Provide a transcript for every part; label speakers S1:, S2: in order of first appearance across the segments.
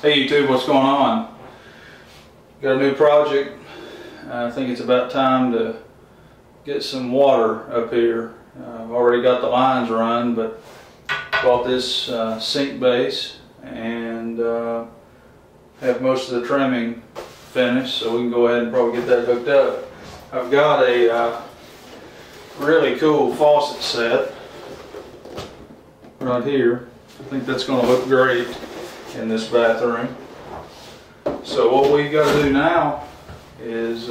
S1: Hey YouTube, what's going on? Got a new project. I think it's about time to get some water up here. I've already got the lines run, but bought this sink base and have most of the trimming finished, so we can go ahead and probably get that hooked up. I've got a really cool faucet set right here. I think that's going to look great in this bathroom. So what we got to do now is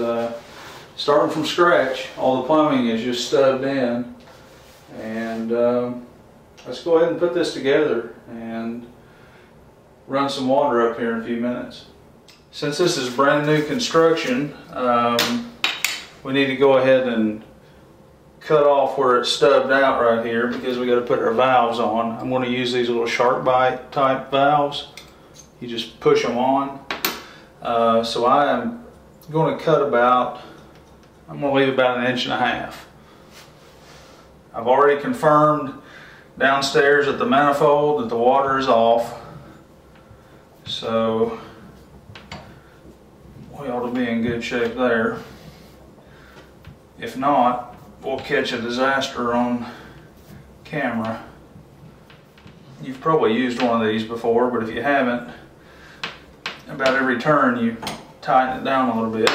S1: starting from scratch. All the plumbing is just stubbed in, and let's go ahead and put this together and run some water up here in a few minutes. Since this is brand new construction, we need to go ahead and cut off where it's stubbed out right here, because we got to put our valves on. I'm going to use these little shark bite type valves. You just push them on. So I am going to cut about, I'm going to leave about 1.5 inches. I've already confirmed downstairs at the manifold that the water is off, so we ought to be in good shape there. If not, we'll catch a disaster on camera. You've probably used one of these before, but if you haven't, about every turn you tighten it down a little bit.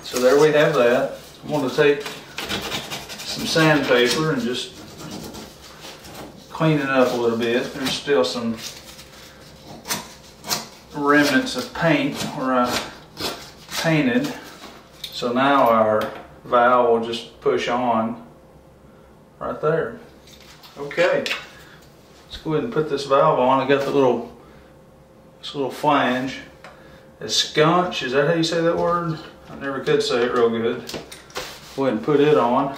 S1: So there we have that. I'm going to take some sandpaper and just clean it up a little bit. There's still some remnants of paint where I painted. So now our valve will just push on right there. Okay, let's go ahead and put this valve on. I got the this little flange. A sconch, is that how you say that word? I never could say it real good. Go ahead and put it on.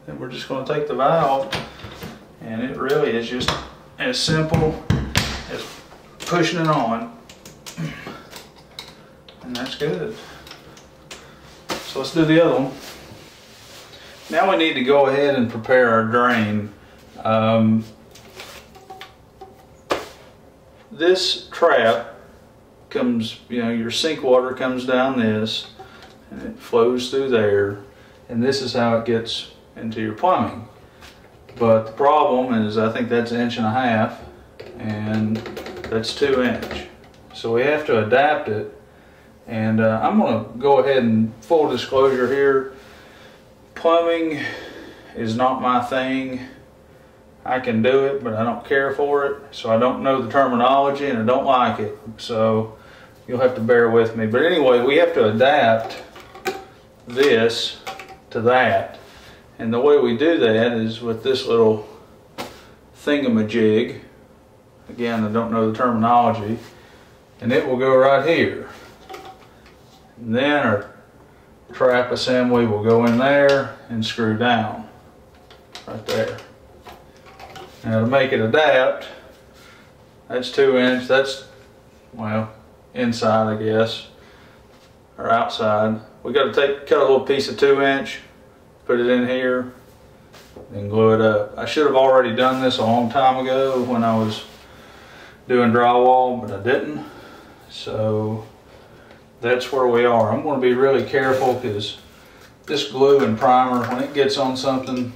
S1: Then we're just going to take the valve, and it really is just as simple as pushing it on, and that's good. So let's do the other one. Now we need to go ahead and prepare our drain. This trap comes, your sink water comes down this and it flows through there, and this is how it gets into your plumbing. But the problem is, I think that's 1.5 inches and that's 2 inch. So we have to adapt it, and I'm going to go ahead and, full disclosure here, plumbing is not my thing. I can do it, but I don't care for it, so I don't know the terminology and I don't like it, so you'll have to bear with me. But anyway, we have to adapt this to that, and the way we do that is with this little thingamajig. Again, I don't know the terminology, and it will go right here, and then our trap assembly will go in there and screw down right there. Now to make it adapt, that's 2 inch, that's, well, inside I guess, or outside. We got to cut a little piece of 2 inch, put it in here, and glue it up. I should have already done this a long time ago when I was doing drywall, but I didn't. So that's where we are. I'm going to be really careful, because this glue and primer, when it gets on something,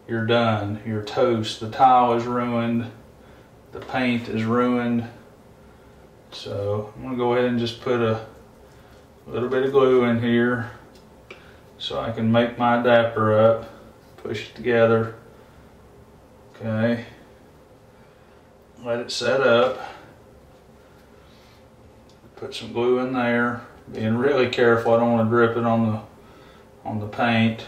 S1: you're done. You're toast. The tile is ruined. The paint is ruined. So I'm going to go ahead and just put a little bit of glue in here so I can make my adapter up. Push it together. Okay. Let it set up. Put some glue in there. Being really careful. I don't want to drip it on the paint.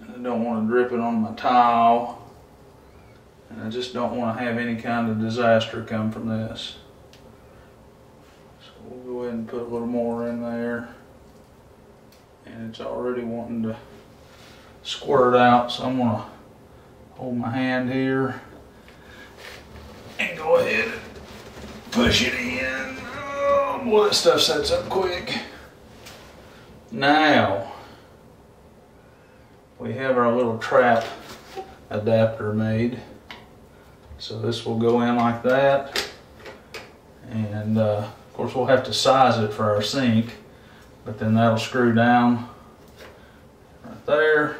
S1: I don't want to drip it on my tile, and I just don't want to have any kind of disaster come from this. So we'll go ahead and put a little more in there, and it's already wanting to squirt out, so I'm going to hold my hand here and go ahead and push it in. Oh boy, that stuff sets up quick. Now we have our little trap adapter made. So this will go in like that, and of course we'll have to size it for our sink, but then that'll screw down right there,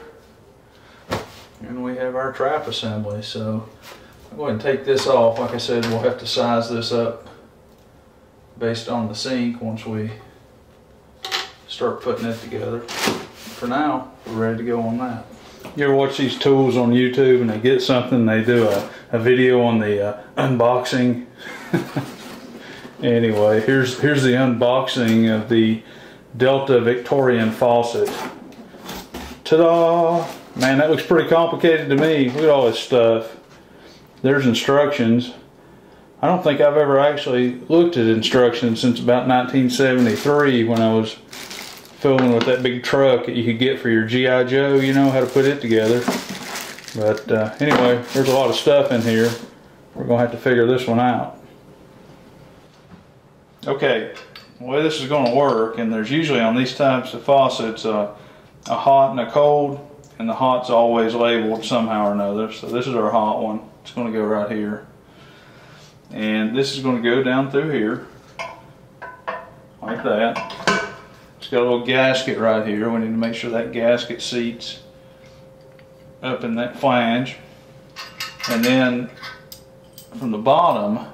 S1: and we have our trap assembly. So I'll go ahead and take this off. Like I said, we'll have to size this up based on the sink once we start putting it together. For now, we're ready to go on that. You ever watch these tools on YouTube and they get something, they do a video on the unboxing? Anyway, here's the unboxing of the Delta Victorian faucet. Ta-da! Man, that looks pretty complicated to me. Look at all this stuff. There's instructions. I don't think I've ever actually looked at instructions since about 1973 when I was filming with that big truck that you could get for your G.I. Joe, you know, how to put it together. But anyway, there's a lot of stuff in here. We're going to have to figure this one out. Okay, the way this is going to work, and there's usually on these types of faucets a hot and a cold, and the hot's always labeled somehow or another. So this is our hot one. It's going to go right here. And this is going to go down through here, like that. It's got a little gasket right here. We need to make sure that gasket seats up in that flange. And then from the bottom,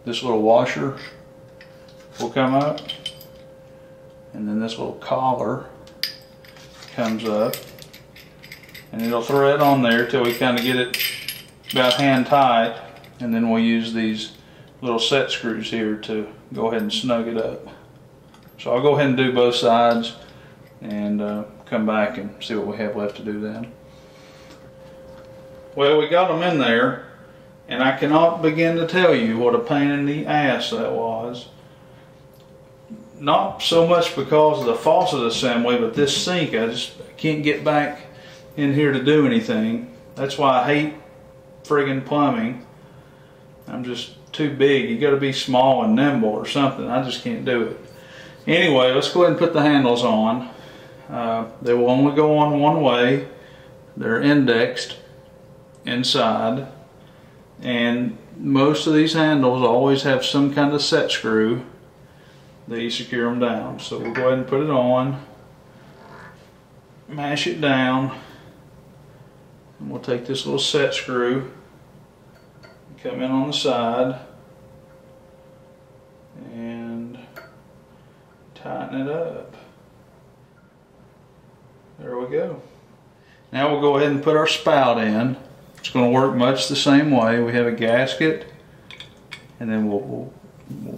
S1: this little washer will come up. And then this little collar comes up. And it'll thread on there till we kind of get it about hand tight. And then we'll use these little set screws here to go ahead and snug it up. So I'll go ahead and do both sides and come back and see what we have left to do then. Well, we got them in there, and I cannot begin to tell you what a pain in the ass that was. Not so much because of the faucet assembly, but this sink, I just can't get back in here to do anything. That's why I hate friggin' plumbing. I'm just too big. You got to be small and nimble or something. I just can't do it. Anyway, let's go ahead and put the handles on. They will only go on one way. They're indexed inside, and most of these handles always have some kind of set screw that you secure them down. So we'll go ahead and put it on, mash it down, and we'll take this little set screw, come in on the side, and tighten it up. There we go. Now we'll go ahead and put our spout in. It's going to work much the same way. We have a gasket, and then we'll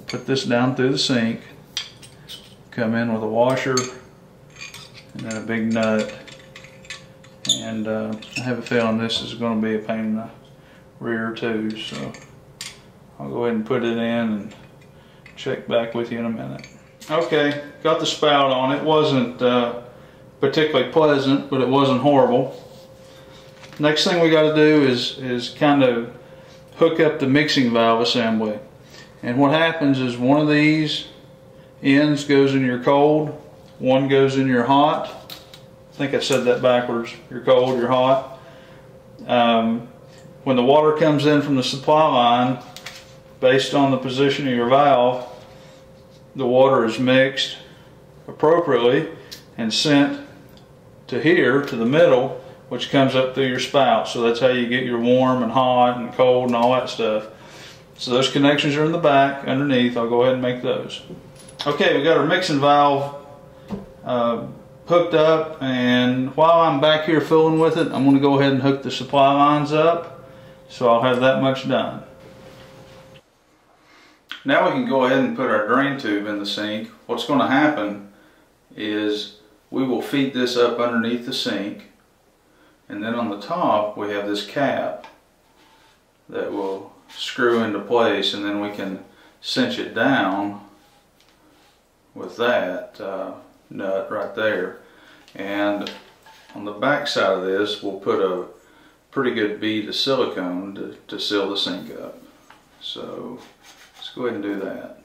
S1: put this down through the sink, come in with a washer, and then a big nut. And I have a feeling this is going to be a pain in the rear too, so I'll go ahead and put it in and check back with you in a minute. Okay, got the spout on. It wasn't particularly pleasant, but it wasn't horrible. Next thing we got to do is kind of hook up the mixing valve assembly. And what happens is one of these ends goes in your cold, one goes in your hot. I think I said that backwards. Your cold, your hot. When the water comes in from the supply line, based on the position of your valve, the water is mixed appropriately and sent to here, to the middle, which comes up through your spout. So that's how you get your warm and hot and cold and all that stuff. So those connections are in the back, underneath. I'll go ahead and make those. Okay, we got our mixing valve hooked up, and while I'm back here filling with it, I'm going to go ahead and hook the supply lines up, so I'll have that much done. Now we can go ahead and put our drain tube in the sink. What's going to happen is we will feed this up underneath the sink, and then on the top we have this cap that will screw into place, and then we can cinch it down with that nut right there. And on the back side of this we'll put a pretty good bead of silicone to seal the sink up. So let's go ahead and do that.